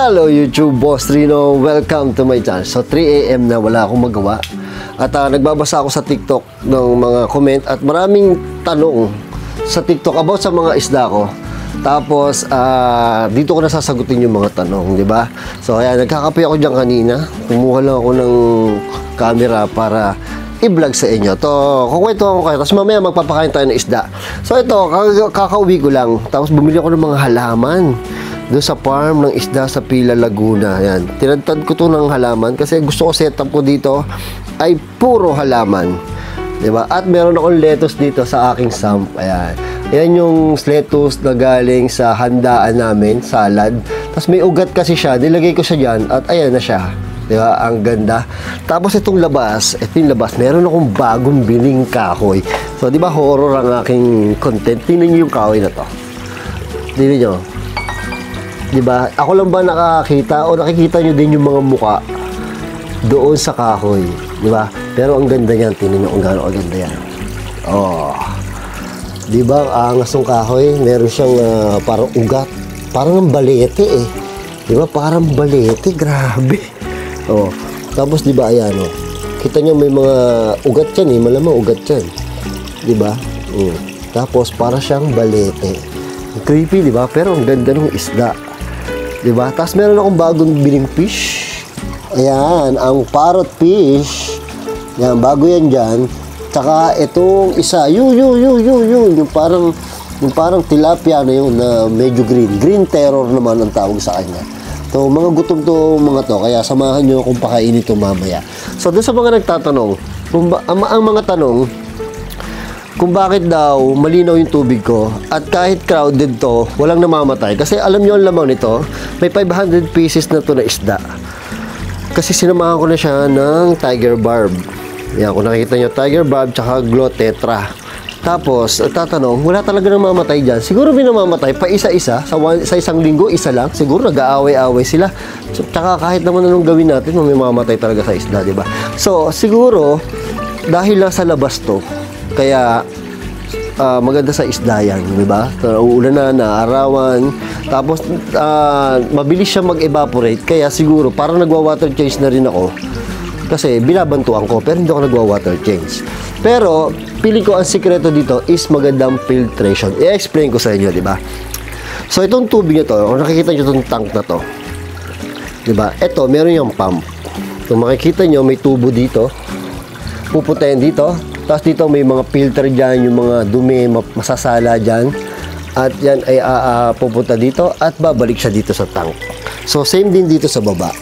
Hello YouTube, Boss Rino. Welcome to my channel. So 3 AM na wala akong magawa. At nagbabasa ako sa TikTok ng mga comment at maraming tanong sa TikTok about sa mga isda ko. Tapos dito ko nasasagutin yung mga tanong, di ba? So ayan, nagkakape ako diyan kanina. Kumuha lang ako ng camera para i-vlog sa inyo. To, kukwento ako kayo. Tapos mamaya magpapakain tayo ng isda. So ito, kakauwi ko lang. Tapos bumili ako ng mga halaman doon sa farm ng isda sa Pila, Laguna. Ayan. Tinadtad ko to ng halaman kasi gusto ko setup ko dito ay puro halaman. Diba? At meron akong lettuce dito sa aking sump. Ayan. Ayan yung lettuce na galing sa handaan namin, salad. Tapos may ugat kasi siya. Nilagay ko siya dyan at ayan na siya. Diba? Ang ganda. Tapos itong labas, meron akong bagong biling kahoy. So, diba horror ang aking content? Tingnan nyo yung kahoy na to. Tingnan nyo. Diba? Ako lang ba nakakita o nakikita nyo din yung mga muka doon sa kahoy? Diba? Pero ang ganda niyan. Tingnan nyo kung gaano ang ganda yan. Oh. Diba? Ang angas ng kahoy, meron siyang parang ugat. Parang ang balete eh. Diba? Parang balete. Grabe. Oh. Tapos diba ayan oh. Kita nyo may mga ugat yan eh. Malamang ugat yan. Diba? Tapos para siyang balete. Creepy diba? Pero ang ganda ng isda. Diba? Tapos meron akong bagong biling fish. Ayan, ang parrot fish. Yan, bago yan dyan. Tsaka itong isa, yung parang tilapia na yun na medyo green. Green terror naman ang tawag sa kanya. So, mga gutom to mga to, kaya samahan nyo kung pakainin ito mamaya. So, doon sa mga nagtatanong, ang mga tanong, kung bakit daw malinaw yung tubig ko at kahit crowded to, walang namamatay. Kasi alam nyo ang lamang nito, may 500 pieces na to na isda. Kasi sinamahan ko na siya ng tiger barb. Yan, kung nakikita nyo, tiger barb tsaka glow tetra. Tapos, tatanong, wala talaga namamatay dyan. Siguro may namamatay pa isa-isa. Sa isang linggo, isa lang. Siguro nag-aaway-aaway sila. Tsaka kahit naman anong gawin natin, may mamamatay talaga sa isda, diba? So, siguro, dahil lang sa labas to, kaya maganda sa isda yan, di ba? Uulan na, arawan. Tapos, mabilis siya mag-evaporate. Kaya siguro, parang nagwa-water change na rin ako. Kasi binabantuan ko, pero hindi ako nagwa-water change. Pero, piling ko ang sikreto dito is magandang filtration. I-explain ko sa inyo, di ba? So, itong tubig nyo to, kung nakikita nyo itong tank na to, di ba? Ito, meron yung pump. Kung makikita nyo, may tubo dito. Pupuntahin dito. Tapos dito may mga filter dyan, yung mga dumi, masasala dyan. At yan ay pupunta dito at babalik siya dito sa tank. So, same din dito sa baba.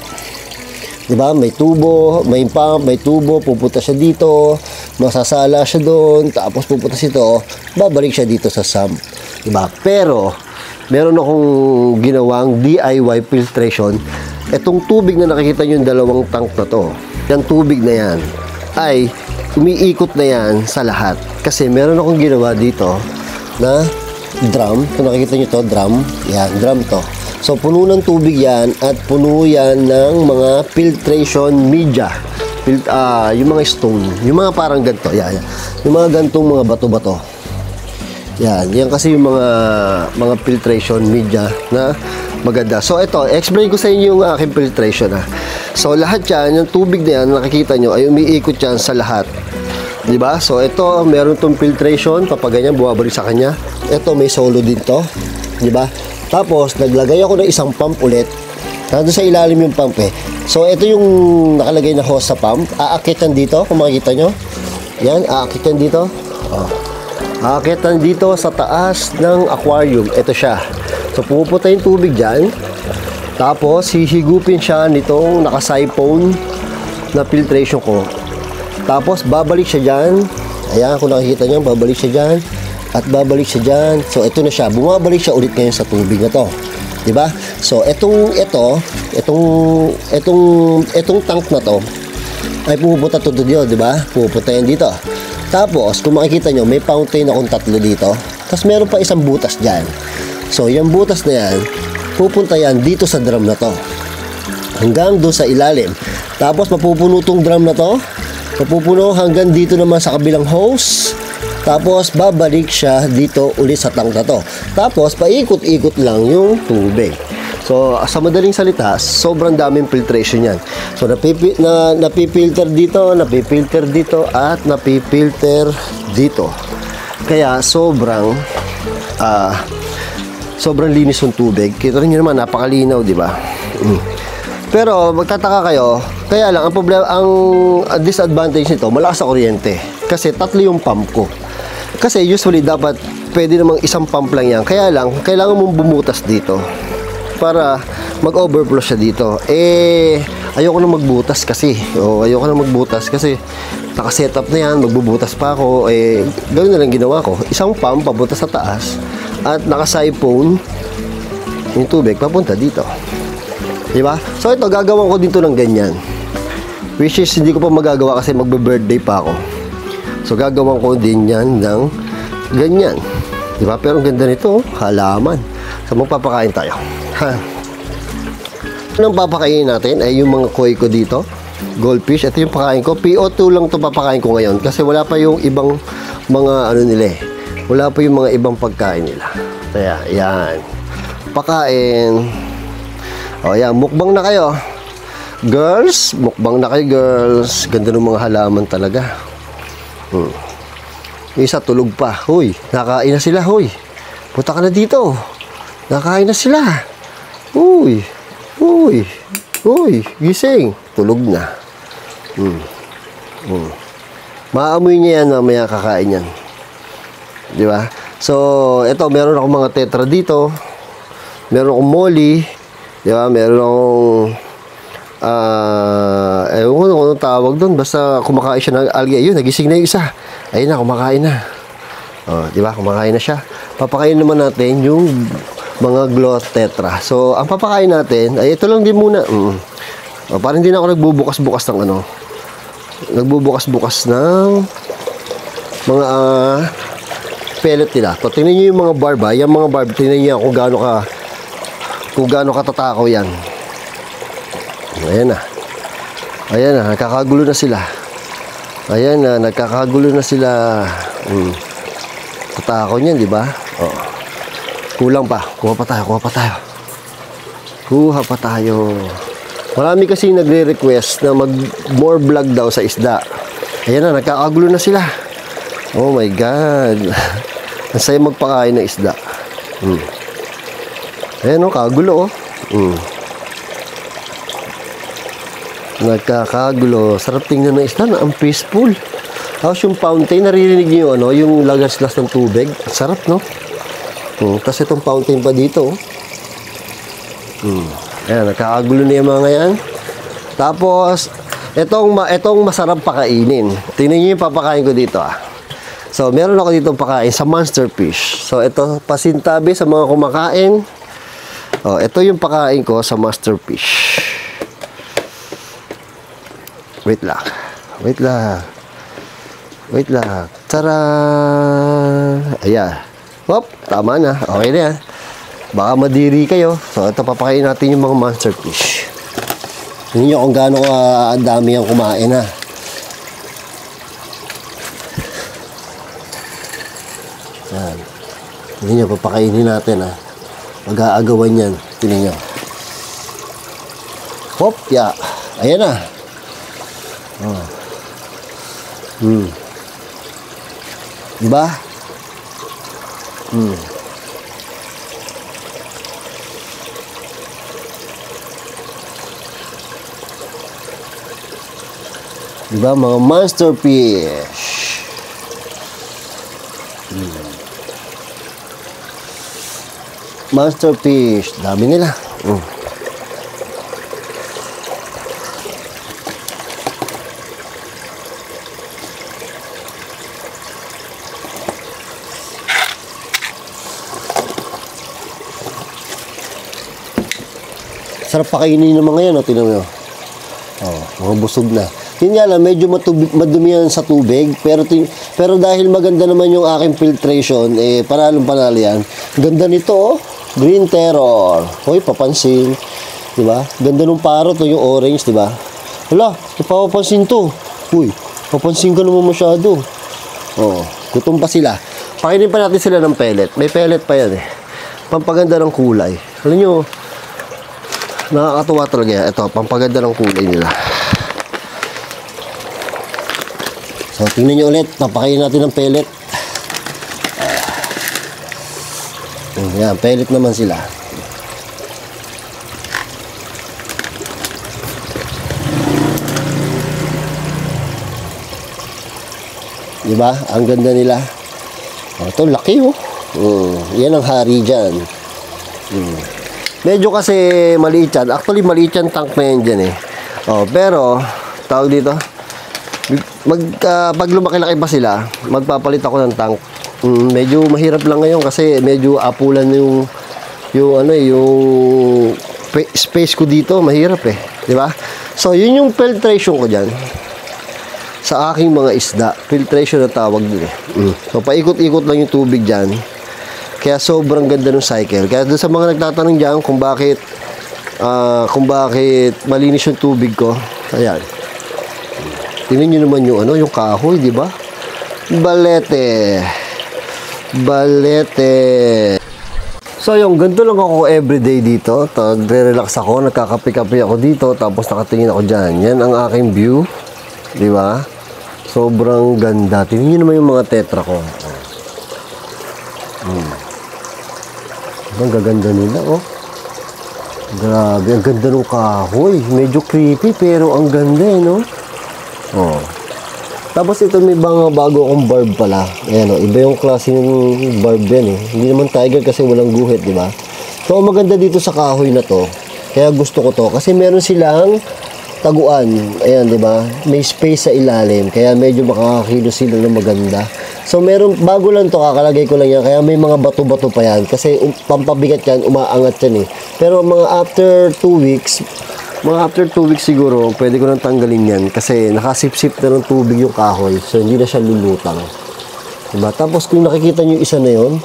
Diba? May tubo, may pump, may tubo, pupunta siya dito, masasala siya doon, tapos pupunta siya dito, babalik siya dito sa sump. Diba? Pero, meron akong ginawang DIY filtration. Itong tubig na nakikita nyo yung dalawang tank na to, yung tubig na yan, ay umiikot na yan sa lahat. Kasi meron akong ginawa dito na drum. Kung nakikita nyo to, drum. Yan, drum to. So, puno ng tubig yan at puno yan ng mga filtration media. Yung mga stone. Yung mga parang ganito. Yan. Yung mga gantong mga bato-bato. Yan. Yan kasi yung mga filtration media na maganda. So, ito. Explain ko sa inyo yung aking filtration. So, lahat yan, yung tubig na yan, nakikita nyo, ay umiikot yan sa lahat. Diba? So, ito, meron itong filtration. Kapag ganyan, buwabalik sa kanya. Ito, may solo din to. Diba? Tapos, naglagay ako ng isang pump ulit. Nandun sa ilalim yung pump eh. So, ito yung nakalagay na hose sa pump. Aakitan dito, kung makikita nyo. Yan, aakitan dito. Oh. Aakitan dito sa taas ng aquarium. Ito siya. So, pupunta yung tubig dyan. Tapos, hihigupin siya nitong nakasiphon na filtration ko. Tapos, babalik siya dyan. Ayan, kung nakikita nyo, babalik siya dyan. At babalik siya dyan. So, ito na siya. Bumabalik siya ulit ngayon sa tubig na to. Diba? So, itong tank na to, ay pupunta to dito, diba? Pupunta yan dito. Tapos, kung makikita nyo, may fountain akong 3 dito. Tapos, meron pa isang butas dyan. So, yung butas na yan, pupunta yan dito sa drum na to. Hanggang doon sa ilalim. Tapos, mapupuno tong drum na to. Mapupuno hanggang dito naman sa kabilang hose. Tapos, babalik siya dito ulit sa tank na to. Tapos, paikot-ikot lang yung tubig. So, sa madaling salita, sobrang daming filtration yan. So, napipilter dito, napipilter dito, at napipilter dito. Kaya, sobrang linis yung tubig. Kita rin nyo naman, napakalinaw, di ba? Pero, magtataka kayo, kaya lang, ang problema, ang disadvantage nito, malakas sa kuryente. Kasi, 3 yung pump ko. Kasi, usually, dapat, pwede namang isang pump lang yan. Kaya lang, kailangan mong bumutas dito para mag-overflow siya dito. Ayoko na magbutas kasi. Ayoko na magbutas kasi naka-setup na yan, magbubutas pa ako. Ganoon na lang ginawa ko. Isang pump papunta sa taas at naka-siphon yung tubig papunta dito. Diba? So ito, gagawin ko dito ng ganyan. Which is, hindi ko pa magagawa kasi magbe-birthday pa ako. So gagawin ko din yan ng ganyan. Diba? Pero ang ganda nito, halaman. So magpapakain tayo. Anong papakainin natin ay yung mga koi ko dito, goldfish. Ito yung pakain ko. PO2 lang ito papakain ko ngayon kasi wala pa yung ibang mga ano nila eh. Wala pa yung mga ibang pagkain nila. Kaya yan, pakain. O yan, mukbang na kayo girls, mukbang na kayo girls. Ganda ng mga halaman talaga. Yung isa tulog pa. Hoy, nakain na sila. Hoy, punta ka na dito. Nakain na sila. Uy, uy, uy, gising. Tulog na. Maamoy niya yan mamaya kakain yan. Di ba? So, ito, meron akong mga tetra dito. Meron akong molly. Di ba? Meron akong ewan ko anong tawag doon. Basta kumakain siya ng algae. Ayun, nagising na yung isa. Ayun na, kumakain na. Di ba? Kumakain na siya. Papakain naman natin yung mga Glow Tetra. So, ang papakain natin, ay ito lang din muna. Parang hindi na ako nagbubukas-bukas ng ano. Nagbubukas-bukas ng mga pellet nila. So, tingnan nyo yung mga barb. Yung mga barb, tingnan nyo kung gaano katatakaw yan. Ayan na. Ayan na, nagkakagulo na sila. Ayan na, nagkakagulo na sila. Tatakaw niyan, di ba? Kulang pa. Kuha pa tayo. Kuha pa tayo. Marami kasi nagre-request na mag-more vlog daw sa isda. Ayan na, nagkakagulo na sila. Oh my God. Ang saya magpakain ng isda. Ayan o, kagulo o. Nagkakagulo. Sarap tingnan ng isda na ang peaceful. Tapos yung fountain, naririnig nyo yung, yung lagas-las ng tubig. Sarap, no? Tapos itong fountain pa dito. Ayan, nagkakagulo na yung mga yan. Tapos, itong masarap pakainin. Tingnan nyo yung papakain ko dito, So, meron ako dito pakain sa monster fish. So, ito, pasintabi sa mga kumakain. Ito yung pakain ko sa monster fish. Wait lang. Tara! Ayan. Hop, tama na. Okay na yan. Baka madiri kayo. So, ito papakain natin yung mga monster fish. Tingnan nyo kung gaano ang dami ang kumain na. Yan. Tingnan nyo, papakainin natin mag-aagawan yan. Tingnan nyo. Hop, ya. Ayan na. Diba? Diba, mga monster fish. Monster fish. Dami nila. Sarap pakainin ng mga yan, tingnan mo. Mga busog na. Yun nga lang, medyo madumi yan sa tubig, pero dahil maganda naman yung aking filtration, panalong-panalo yan. Ganda nito, Green Terror. Hoy, papansin. Diba? Ganda nung parrot, yung orange, diba? Hala, ipapapansin to. Uy, papansin ka naman masyado. Gutom pa sila. Pakainin pa natin sila ng pellet. May pellet pa yan Pampaganda ng kulay. Alam nyo, nakakatuwa talaga yan. Ito, pampaganda ng kulay nila. So, tingnan nyo ulit. Papakain natin ng pellet. Yan, pellet naman sila. Diba? Ang ganda nila. Ito, laki oh. Yan ang hari dyan. Medyo kasi maliit yan. Actually, maliit yan tank na yan dyan eh. Pero, tawag dito, pag lumaki-laki pa sila, magpapalit ako ng tank. Medyo mahirap lang ngayon kasi medyo apulan yung space ko dito. Mahirap eh. Diba? So, yun yung filtration ko dyan. Sa aking mga isda, filtration na tawag din eh. So, paikot-ikot lang yung tubig dyan. Kaya sobrang ganda ng cycle. Kaya doon sa mga nagtatanong dyan kung bakit malinis yung tubig ko, ayan. Tingnan nyo naman yung yung kahoy, di ba? Balete. So, yung ganito lang ako everyday dito. Nagre-relax ako, nagkakape-kape ako dito, tapos nakatingin ako dyan. Yan ang aking view. Di ba? Sobrang ganda. Tingnan nyo naman yung mga tetra ko. Ang gaganda nila, oh. Grabe, ang ganda ng kahoy. Medyo creepy, pero ang ganda, eh, no? Oh. Tapos ito may mga bago akong barb pala. Ayan, oh. Iba yung klase ng barb yan, eh. Hindi naman tiger kasi walang guhit, di ba? So, maganda dito sa kahoy na to. Kaya gusto ko to. Kasi meron silang taguan. Ayan, di ba? May space sa ilalim. Kaya medyo makakakilos sila ng maganda. So, meron, bago lang to, kakalagay ko lang yan. Kaya may mga bato-bato pa yan. Kasi pampabigat yan, umaangat yan eh. Pero mga after 2 weeks siguro, pwede ko nang tanggalin yan. Kasi nakasip-sip na ng tubig yung kahoy. So, hindi na siya lulutang. Diba? Tapos, kung nakikita nyo yung isa na yun,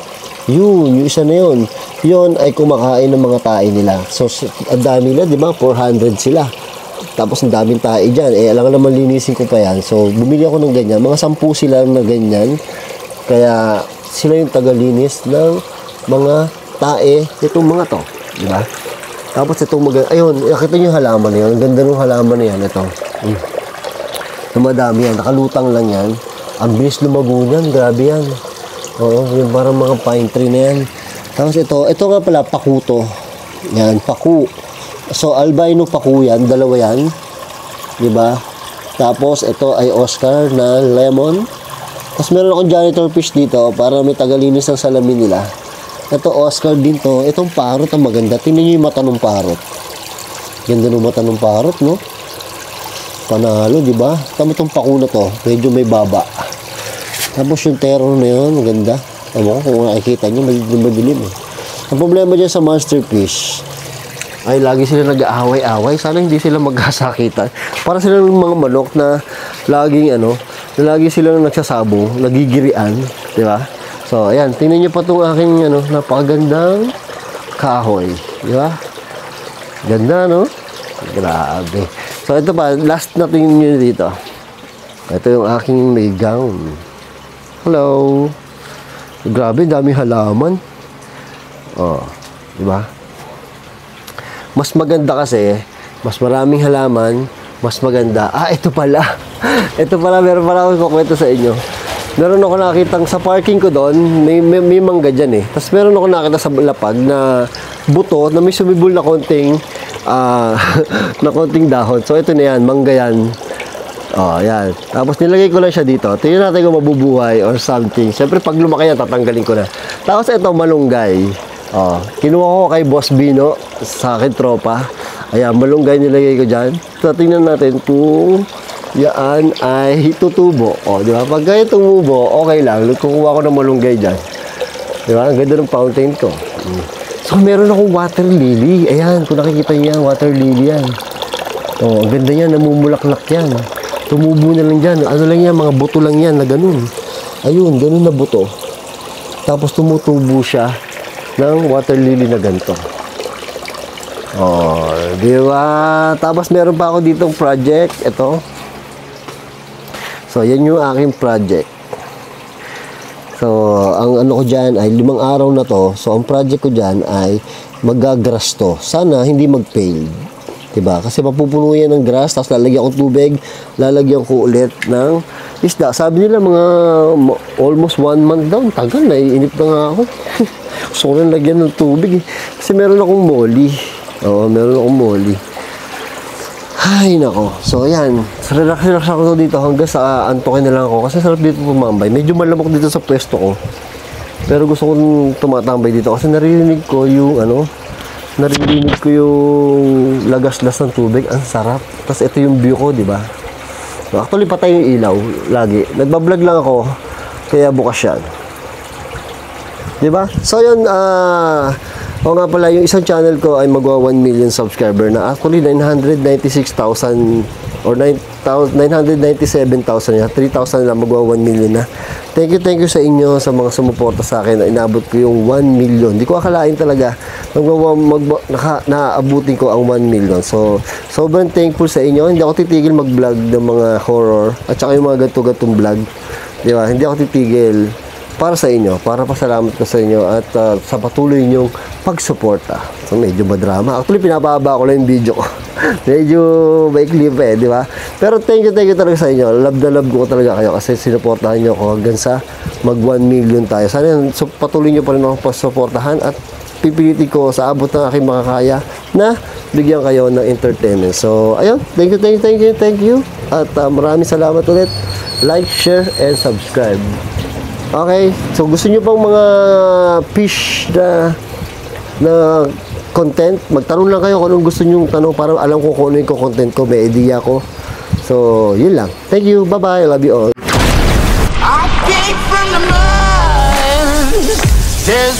yung isa na yun, yun ay kumakain ng mga tae nila. So, ang dami na, diba? 400 sila. Tapos ang daming tae dyan. Alam naman linisin ko pa yan. So, bumili ako ng ganyan. Mga 10 sila na ganyan. Kaya, sila yung tagalinis ng mga tae. Itong mga to. Diba? Tapos itong ayun, nakita nyo yung halaman na yun. Ang ganda ng halaman na yan. Ito. Madami yan. Nakalutang lang yan. Ang bilis lumago yan. Grabe yan. Oo, yung parang mga pine tree na yan. Tapos ito nga pala, pakuto. Yan, paku. So, albino paku yan, dalawa yan. Diba? Tapos, ito ay Oscar na lemon. Tapos, meron akong janitor fish dito para may tagalinis ng salamin nila. Ito, Oscar din to. Itong parrot ang maganda. Tingnan nyo yung mata ng parrot. Ganda ng mata ng parrot, no? Panalo, diba? Tama itong paku na to. Medyo may baba. Tapos, yung terror na yun, maganda. Tama ko, kung nakikita nyo, madilim eh. Ang problema dyan sa monster fish, ay lagi sila nag-aaway-away. Sana hindi sila magkasakitan. Para sila ng mga manok na laging lagi silang nagsasabong, nagigirian, di ba? So, ayan, tingnan niyo pa itong aking napakagandang kahoy, di ba? Ganda, no? Grabe. So, ito pa, last na tingnan niyo dito. Ito yung aking may gown. Hello. Grabe, dami halaman. Oh, di ba? Mas maganda kasi, mas maraming halaman, mas maganda. Ito pala. Ito pala, meron pala akong kukwento sa inyo. Meron ako nakitang sa parking ko doon, may mangga dyan eh. Tapos meron ako nakita sa lapag na buto na may sumibol na konting dahon. So ito na yan, mangga yan. Oh, yan. Tapos nilagay ko lang siya dito. Tingnan natin kung mabubuhay or something. Siyempre pag lumaki yan, tatanggalin ko na. Tapos ito, malunggay. Oh, kinuha ko kay Boss Bino sa akin tropa. Ayan, malunggay nilagay ko dyan. So, tingnan natin kung yan ay tutubo. O, di ba? Pag kaya tumubo, okay lang. Kukuha ko ng malunggay dyan. Di ba? Ang ganda ng fountain ko. So, meron akong water lily. Ayan, kung nakikita niyo yan, water lily yan. O, ang ganda yan. Namumulaklak yan. Tumubo na lang dyan. Ano lang yan? Mga buto lang yan na ganun. Ayun, ganun na buto. Tapos tumutubo siya ng water lily na ganito. Oh, di ba? Tapos meron pa ako ditong project. Ito. So, yan yung aking project. So, ang ano ko dyan ay 5 araw na to. So, ang project ko dyan ay magagrass to. Sana hindi mag-fail. Diba? Kasi mapupuno yan ng grass, tapos lalagyan ko tubig, lalagyan ko ulit ng isda. Sabi nila mga almost 1 month daw. Tagal, naiinip na nga ako. Gusto ko rin lagyan ng tubig eh. Kasi meron akong molly. Oo, meron akong molly. Ay, nako. So, ayan. Relax ako dito hanggang sa antokin na lang ako. Kasi sarap dito tumambay. Medyo malamok dito sa pwesto ko. Pero gusto kong tumatambay dito kasi naririnig ko yung lagaslas ng tubig. Ang sarap. Tapos ito yung view ko, di ba? So, actually, patay yung ilaw lagi. Nagbablog lang ako, kaya bukas yan. Di ba? So, yun, o nga pala, yung isang channel ko ay magwa 1 million subscriber na. Actually, 996,000 or 997,000 na. 3,000 na magwa 1 million na. Thank you sa inyo sa mga sumuporta sa akin na inabot ko yung 1 million. Hindi ko akalain talaga naaabutin ko ang 1 million. So, sobrang thankful sa inyo. Hindi ako titigil mag-vlog ng mga horror at saka yung mga ganto-gantong vlog. Di ba? Hindi ako titigil para sa inyo. Para pasalamat ko sa inyo at sa patuloy nyong pagsuporta. So, medyo madrama. Actually, pinapahaba ko lang yung video ko. Medyo maikli pa di ba? Pero thank you talaga sa inyo. Love na love ko talaga kayo kasi sinuportahan nyo ako hanggang sa mag 1 million tayo. Sana so, patuloy nyo pa rin ako pagsuportahan at pipilitin ko sa abot ng aking makakaya na bigyan kayo ng entertainment. So, ayun. Thank you. At maraming salamat ulit. Like, share, and subscribe. Okay. So, gusto nyo pang mga fish na content, magtanong lang kayo kung anong gusto nyo tanong para alam ko kung ano yung content ko, may idea ko. So, yun lang. Thank you. Bye-bye. Love you all. I came from the mud. There's